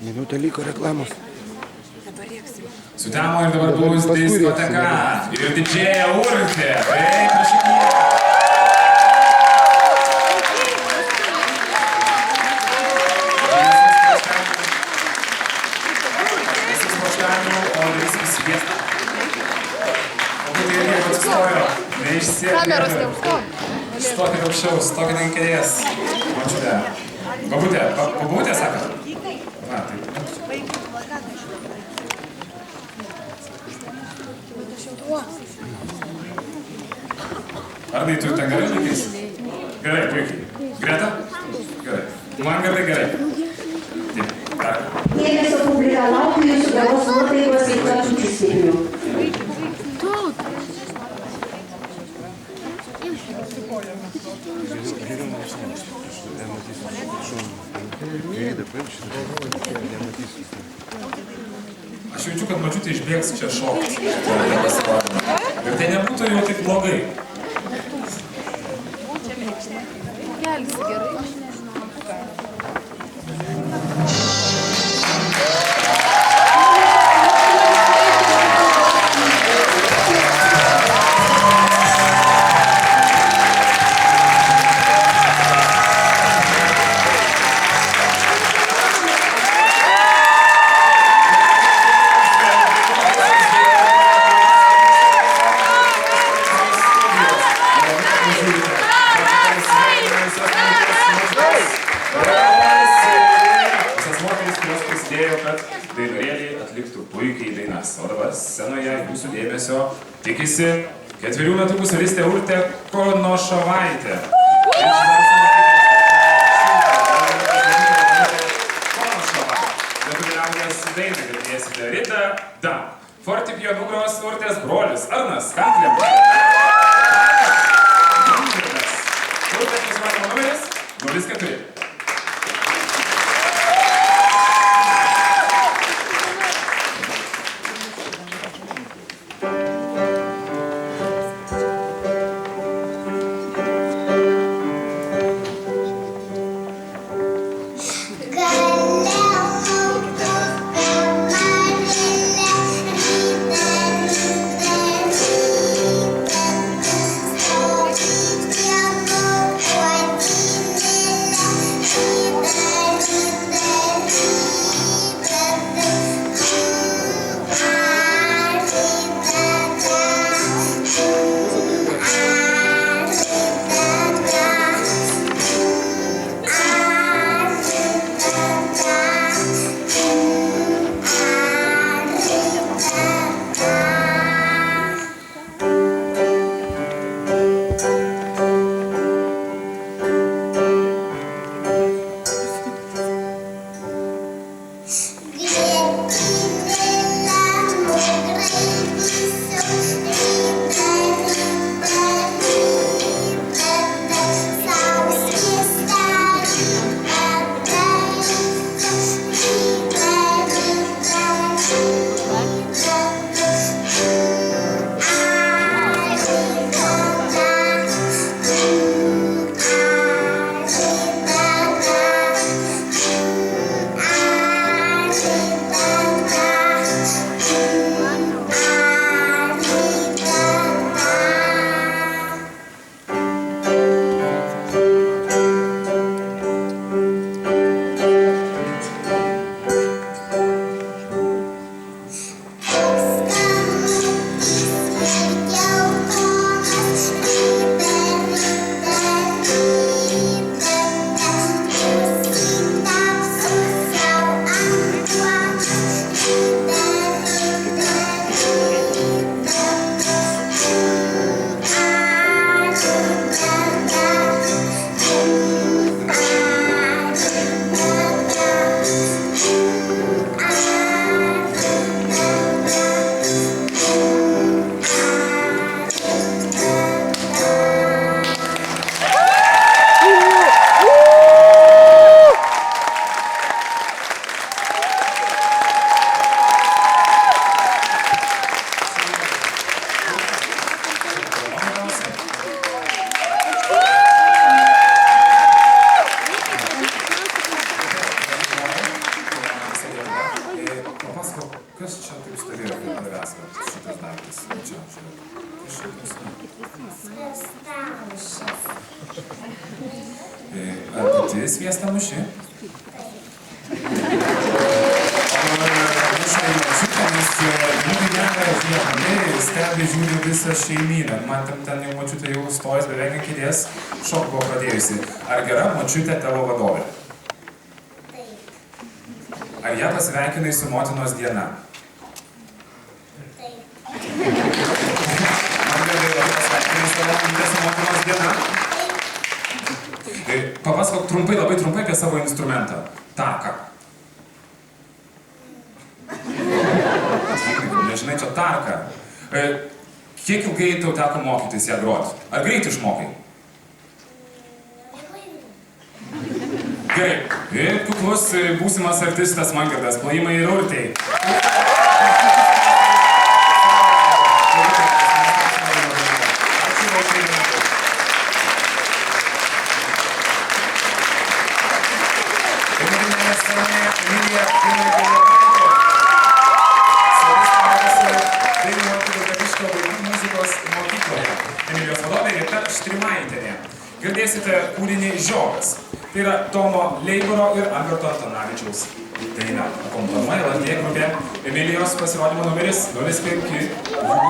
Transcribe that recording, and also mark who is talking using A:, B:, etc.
A: Minutė liko reklamos.
B: Sutemo ir dabar bus diskoteka ir didžėja Urtė. Taip, prašykime. Visus paštanių, o viskas sviestą. O būtų irgi atsistojo. Neišsėdė.
C: Kameros neužstok.
B: Stokite aukščiau, stokite ant kėdės. Mačiute. Babutė, sakat? Na, taip. Arnai, tu ten gerai laikysi? Gerai, puikiai. Greta? Gerai. Man gerai, gerai. Taip, dar.
D: Dėmesio publika laukia jūsų geros nuotaikos ir plačių įspėjimų.
B: Aš jaučiu, kad mačiutė išbėgs čia šokti. Ir tai nebūtų jau taip blogai.
C: Kelsi gerai.
B: Scenoje jūsų dėmesio tikisi 4 metukų solistė Urtė Konošovaitė. Konošova. Lietuvių liaudies dainą girdėsite Rita Dam. Fortepijonu gros Urtės brolis Arnas Kanklėm. Urtės pasimatymo numeris 04. stovėjo prie tavęs šitas daiktas. Čia, ar pati sviestą muši? Nes labai gerą vietą, stebi, žiūri visą šeimyną. Man ten jau močiutė jau stojęs beveik ant kėdės, šok buvo pradėjusi. Ar gera močiutė tavo vadovė?
A: Taip.
B: Ar ją pasveikinai su motinos diena?
A: Taip.
B: Man gerai labai pasveikinai su tavo mamytė su motinos diena? Taip. Papasakok trumpai, labai trumpai apie savo instrumentą. Tarką. Nežinai, čia tarka. Kiek ilgai tau teko mokytis ją groti? Ar greit išmokai? Gerai. Ir kuklus būsimas artistas Mangirdas, plojimai ir urtei. Emilijos vadovė Rita Štrimaitienė. Girdėsite kūrinį Žiogas. Tai yra Tomo Leiboro ir Alberto Antanavičiaus daina. Akomponuoja LRT grupė. Emilijos pasirodymo numeris 05.